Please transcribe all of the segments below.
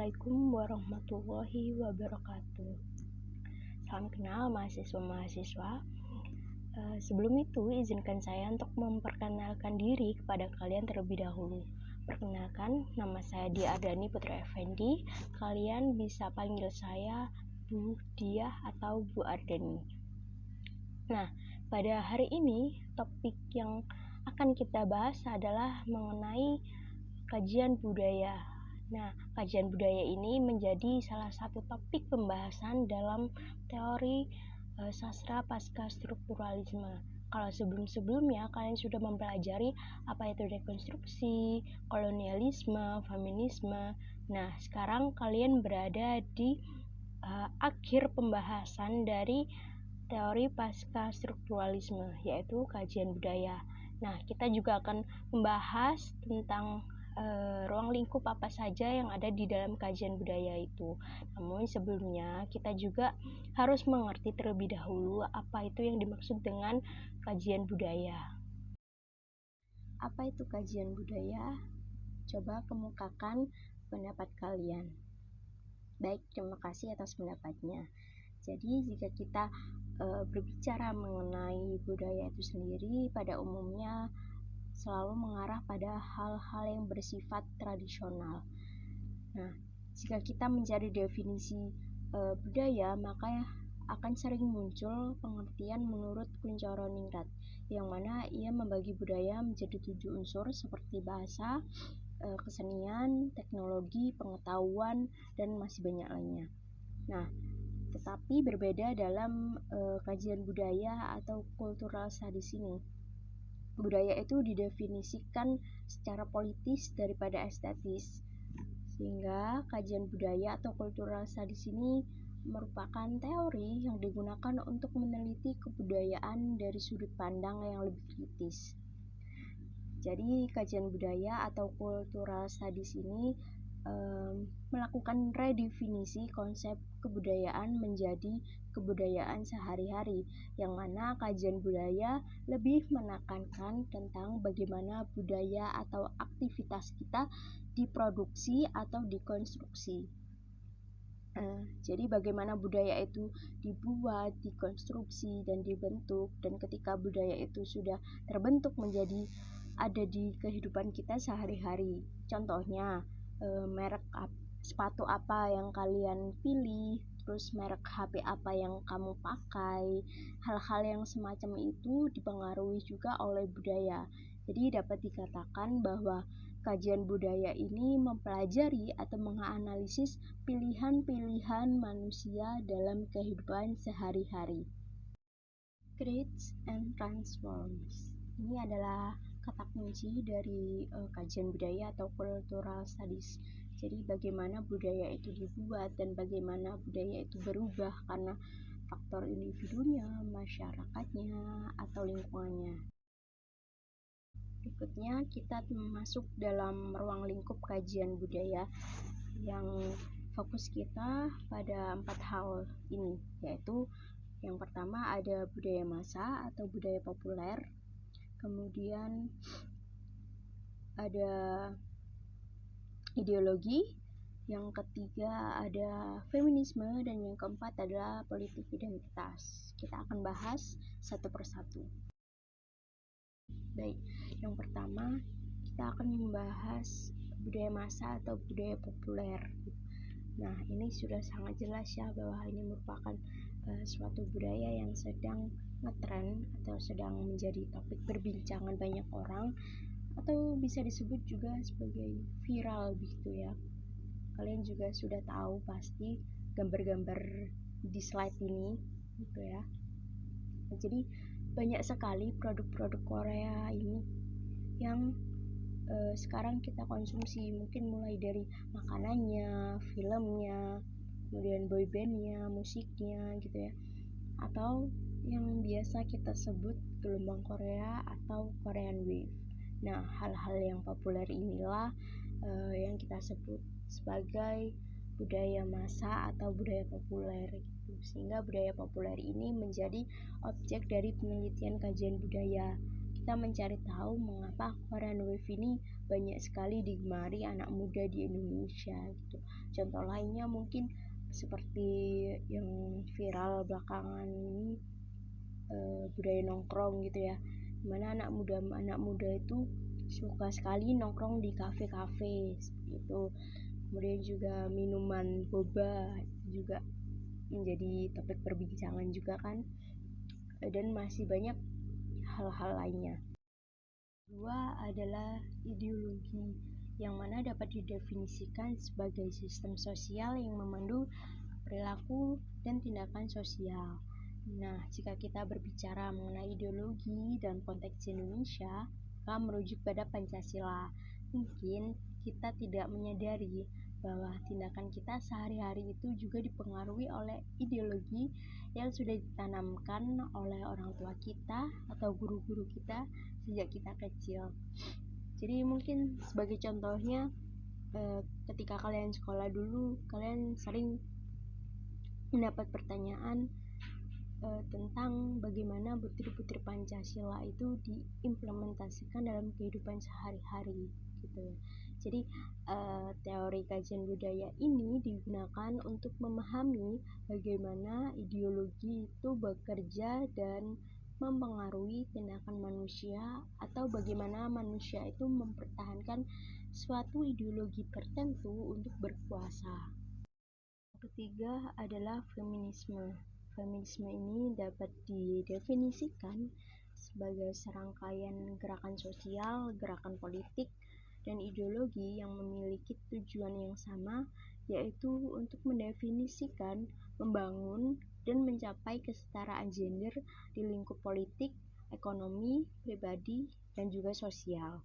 Assalamualaikum warahmatullahi wabarakatuh. Salam kenal mahasiswa-mahasiswa. Sebelum itu, izinkan saya untuk memperkenalkan diri kepada kalian terlebih dahulu. Perkenalkan, nama saya Dia Ardani Putra Effendi. Kalian bisa panggil saya Bu Diah atau Bu Ardani. Nah, pada hari ini, topik yang akan kita bahas adalah mengenai kajian budaya. Nah, kajian budaya ini menjadi salah satu topik pembahasan dalam teori sastra pasca strukturalisme. Kalau sebelum-sebelumnya kalian sudah mempelajari apa itu dekonstruksi, kolonialisme, feminisme. Nah, sekarang kalian berada di akhir pembahasan dari teori pasca strukturalisme, yaitu kajian budaya. Nah, kita juga akan membahas tentang ruang lingkup apa saja yang ada di dalam kajian budaya itu. Namun sebelumnya kita juga harus mengerti terlebih dahulu apa itu yang dimaksud dengan kajian budaya. Apa itu kajian budaya? Coba kemukakan pendapat kalian. Baik, terima kasih atas pendapatnya. Jadi jika kita berbicara mengenai budaya itu sendiri, pada umumnya selalu mengarah pada hal-hal yang bersifat tradisional. Nah, jika kita mencari definisi budaya, maka akan sering muncul pengertian menurut Kunchoro-Ningrat, yang mana ia membagi budaya menjadi 7 unsur seperti bahasa, kesenian, teknologi, pengetahuan, dan masih banyak lainnya. Nah, tetapi berbeda dalam kajian budaya atau cultural studies ini. Budaya itu didefinisikan secara politis daripada estetis, sehingga kajian budaya atau cultural studies ini merupakan teori yang digunakan untuk meneliti kebudayaan dari sudut pandang yang lebih kritis. Jadi kajian budaya atau cultural studies ini melakukan redefinisi konsep kebudayaan menjadi kebudayaan sehari-hari, yang mana kajian budaya lebih menekankan tentang bagaimana budaya atau aktivitas kita diproduksi atau dikonstruksi. Jadi bagaimana budaya itu dibuat, dikonstruksi, dan dibentuk, dan ketika budaya itu sudah terbentuk menjadi ada di kehidupan kita sehari-hari. Contohnya, merek sepatu apa yang kalian pilih, terus merek HP apa yang kamu pakai. Hal-hal yang semacam itu dipengaruhi juga oleh budaya. Jadi dapat dikatakan bahwa kajian budaya ini mempelajari atau menganalisis pilihan-pilihan manusia dalam kehidupan sehari-hari. Creates and transforms. Ini adalah kata kunci dari kajian budaya atau cultural studies. Jadi bagaimana budaya itu dibuat dan bagaimana budaya itu berubah karena faktor individunya, masyarakatnya, atau lingkungannya. Berikutnya kita masuk dalam ruang lingkup kajian budaya yang fokus kita pada 4 hal ini, yaitu yang pertama ada budaya massa atau budaya populer, kemudian ada ideologi, yang ketiga ada feminisme, dan yang keempat adalah politik identitas. Kita akan bahas satu persatu. Baik, yang pertama kita akan membahas budaya massa atau budaya populer. Nah, ini sudah sangat jelas ya bahwa ini merupakan suatu budaya yang sedang ngetren atau sedang menjadi topik perbincangan banyak orang, atau bisa disebut juga sebagai viral gitu ya. Kalian juga sudah tahu pasti gambar-gambar di slide ini gitu ya. Nah, jadi banyak sekali produk-produk Korea ini yang sekarang kita konsumsi, mungkin mulai dari makanannya, filmnya, kemudian boybandnya, musiknya gitu ya, atau yang biasa kita sebut gelombang Korea atau Korean Wave. Nah, hal-hal yang populer inilah yang kita sebut sebagai budaya massa atau budaya populer gitu. Sehingga budaya populer ini menjadi objek dari penelitian kajian budaya. Kita mencari tahu mengapa Korean Wave ini banyak sekali digemari anak muda di Indonesia gitu. Contoh lainnya mungkin seperti yang viral belakangan ini, budaya nongkrong gitu ya, dimana anak muda itu suka sekali nongkrong di kafe-kafe seperti itu. Kemudian juga minuman boba juga menjadi topik perbincangan juga kan, dan masih banyak hal-hal lainnya. Kedua adalah ideologi, yang mana dapat didefinisikan sebagai sistem sosial yang memandu perilaku dan tindakan sosial. Nah, jika kita berbicara mengenai ideologi dalam konteks Indonesia, maka merujuk pada Pancasila. Mungkin kita tidak menyadari bahwa tindakan kita sehari-hari itu juga dipengaruhi oleh ideologi yang sudah ditanamkan oleh orang tua kita atau guru-guru kita sejak kita kecil. Jadi mungkin sebagai contohnya, ketika kalian sekolah dulu, kalian sering mendapat pertanyaan tentang bagaimana butir-butir Pancasila itu diimplementasikan dalam kehidupan sehari-hari gitu ya. Jadi teori kajian budaya ini digunakan untuk memahami bagaimana ideologi itu bekerja dan mempengaruhi tindakan manusia, atau bagaimana manusia itu mempertahankan suatu ideologi tertentu untuk berkuasa. Ketiga adalah feminisme. Feminisme ini dapat didefinisikan sebagai serangkaian gerakan sosial, gerakan politik, dan ideologi yang memiliki tujuan yang sama, yaitu untuk mendefinisikan, membangun, dan mencapai kesetaraan gender di lingkup politik, ekonomi, pribadi, dan juga sosial.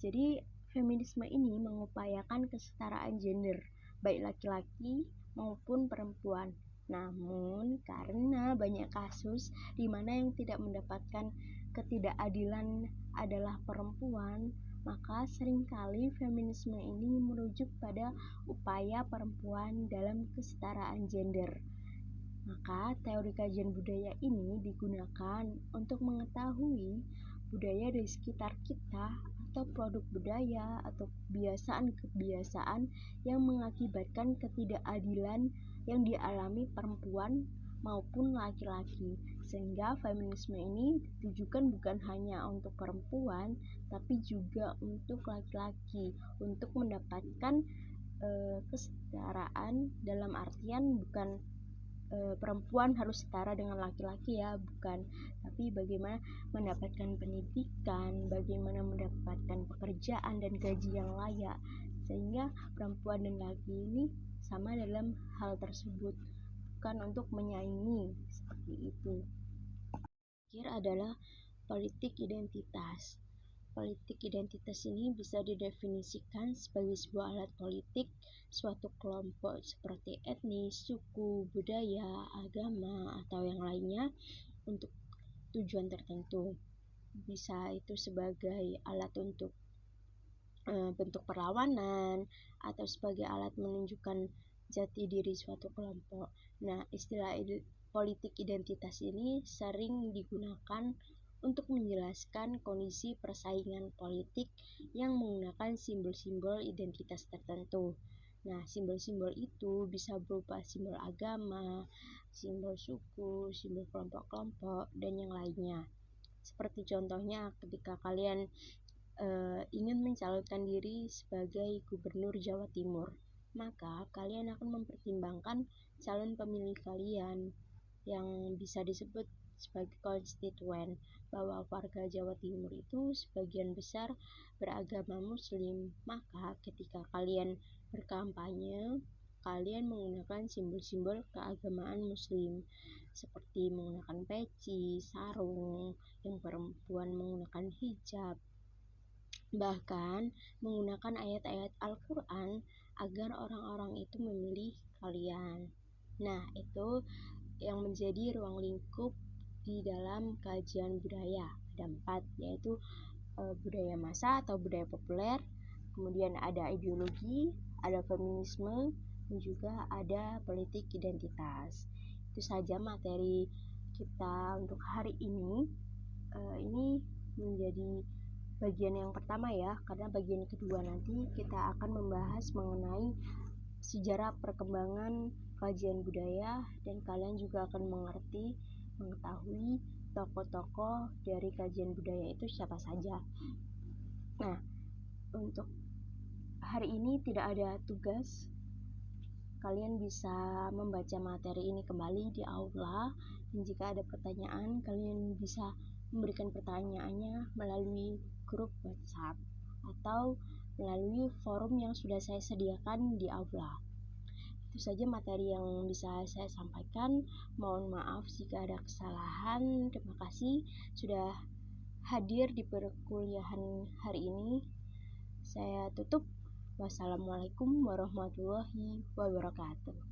Jadi, feminisme ini mengupayakan kesetaraan gender, baik laki-laki maupun perempuan. Namun, karena banyak kasus di mana yang tidak mendapatkan ketidakadilan adalah perempuan, maka seringkali feminisme ini merujuk pada upaya perempuan dalam kesetaraan gender. Maka, teori kajian budaya ini digunakan untuk mengetahui budaya di sekitar kita, atau produk budaya atau kebiasaan-kebiasaan yang mengakibatkan ketidakadilan yang dialami perempuan maupun laki-laki. Sehingga feminisme ini ditujukan bukan hanya untuk perempuan, tapi juga untuk laki-laki, untuk mendapatkan kesetaraan, dalam artian bukan perempuan harus setara dengan laki-laki ya, bukan, tapi bagaimana mendapatkan pendidikan, bagaimana mendapatkan pekerjaan dan gaji yang layak, sehingga perempuan dan laki ini sama dalam hal tersebut, bukan untuk menyaingi seperti itu. Terakhir adalah politik identitas. Politik identitas ini bisa didefinisikan sebagai sebuah alat politik suatu kelompok seperti etnis, suku, budaya, agama, atau yang lainnya untuk tujuan tertentu. Bisa itu sebagai alat untuk bentuk perlawanan, atau sebagai alat menunjukkan jati diri suatu kelompok. Nah, istilah politik identitas ini sering digunakan untuk menjelaskan kondisi persaingan politik yang menggunakan simbol-simbol identitas tertentu. Nah, simbol-simbol itu bisa berupa simbol agama, simbol suku, simbol kelompok-kelompok, dan yang lainnya. Seperti contohnya ketika kalian ingin mencalonkan diri sebagai gubernur Jawa Timur, maka kalian akan mempertimbangkan calon pemilih kalian yang bisa disebut sebagai konstituen, bahwa warga Jawa Timur itu sebagian besar beragama Muslim. Maka ketika kalian berkampanye, kalian menggunakan simbol-simbol keagamaan Muslim, seperti menggunakan peci, sarung, yang perempuan menggunakan hijab, bahkan menggunakan ayat-ayat Al-Quran agar orang-orang itu memilih kalian. Nah, itu yang menjadi ruang lingkup di dalam kajian budaya. Ada 4, yaitu budaya massa atau budaya populer, kemudian ada ideologi, ada feminisme, dan juga ada politik identitas. Itu saja materi kita untuk hari ini. Ini menjadi bagian yang pertama ya, karena bagian kedua nanti kita akan membahas mengenai sejarah perkembangan kajian budaya, dan kalian juga akan mengetahui tokoh-tokoh dari kajian budaya itu siapa saja. Nah, untuk hari ini tidak ada tugas. Kalian bisa membaca materi ini kembali di aula, dan jika ada pertanyaan, kalian bisa memberikan pertanyaannya melalui grup WhatsApp atau melalui forum yang sudah saya sediakan di aula. Itu saja materi yang bisa saya sampaikan. Mohon maaf jika ada kesalahan. Terima kasih sudah hadir di perkuliahan hari ini. Saya tutup. Wassalamualaikum warahmatullahi wabarakatuh.